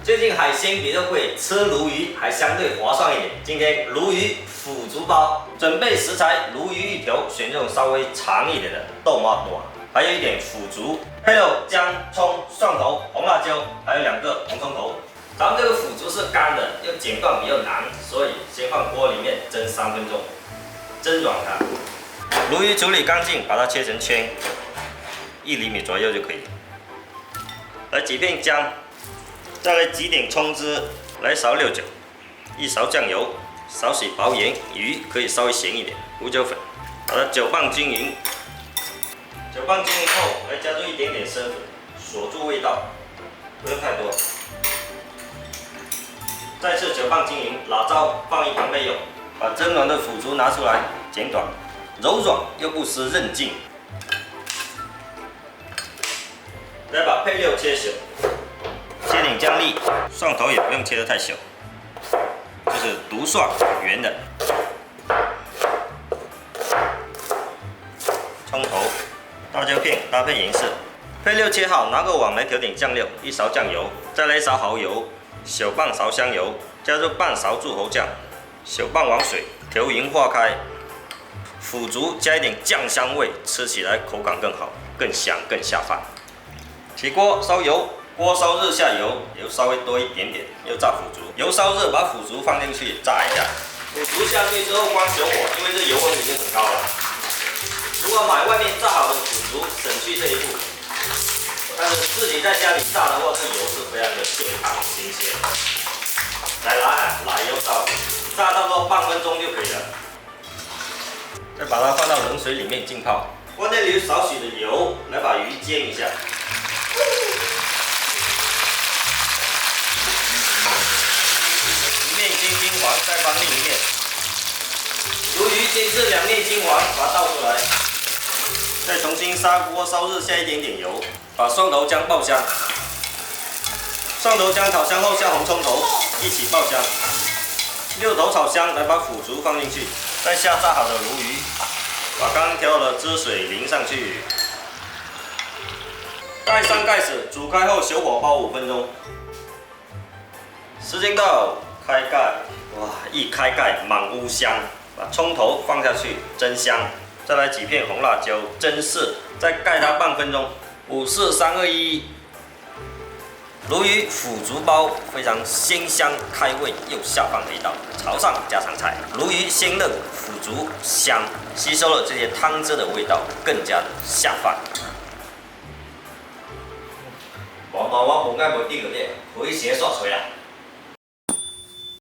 最近海鲜比较贵，吃鲈鱼还相对划算一点。今天鲈鱼腐竹包，准备食材：鲈鱼1条，选这种稍微长一点的，豆麻短，还有一点腐竹，配肉、姜、葱、蒜头、红辣椒，还有2个红葱头。咱们这个腐竹是干的，要剪断比较难，所以先放锅里面蒸3分钟，蒸软它。鲈鱼处理干净，把它切成圈，1厘米左右就可以。来几片姜，再来几点葱汁，来勺料酒，1勺酱油，少许薄盐，鱼可以稍微咸一点，胡椒粉，把它搅拌均匀。搅拌均匀后，来加入一点点生粉，锁住味道，不用太多。再次搅拌均匀，辣椒放一旁备用。把蒸软的腐竹拿出来，剪短，柔软又不失韧劲。再把配料切小，切点姜粒，蒜头也不用切得太小，就是独蒜圆的。葱头、辣椒片搭配颜色。配料切好，拿个碗来调点酱料，1勺酱油，再来1勺蚝油，小半勺香油，加入半勺柱侯酱，小半碗水，调匀化开。腐竹加一点酱香味，吃起来口感更好，更香更下饭。起锅烧油，锅烧热下油，油稍微多一点点，要炸腐竹。油烧热，把腐竹放进去炸一下。腐竹下去之后关小火，因为这油温已经很高了。如果买外面炸好的腐竹，省去这一步。但是自己在家里炸的话，这油是非常的健康新鲜。来奶油烧，炸差不多半分钟就可以了。再把它放到冷水里面浸泡。锅内留少许的油，来把鱼煎一下。一面煎金黄，再翻另一面。鲈鱼煎至2面金黄，把它倒出来。再重新砂锅烧热下一点点油，把蒜头姜爆香。蒜头姜炒香后下红葱头，一起爆香。6头炒香，来把腐竹放进去，再下炸好的鲈鱼，把刚调的汁水淋上去。盖上盖子，煮开后小火煲5分钟。时间到，开盖。哇，一开盖满屋香。把葱头放下去蒸香，再来几片红辣椒蒸饰，再盖它半分钟。5、4、3、2、1。鲈鱼腐竹包非常鲜香开胃又下饭的一道潮汕家常菜。鲈鱼鲜嫩，腐竹香，吸收了这些汤汁的味道，更加的下饭。我冇點嗰啲，佢寫索水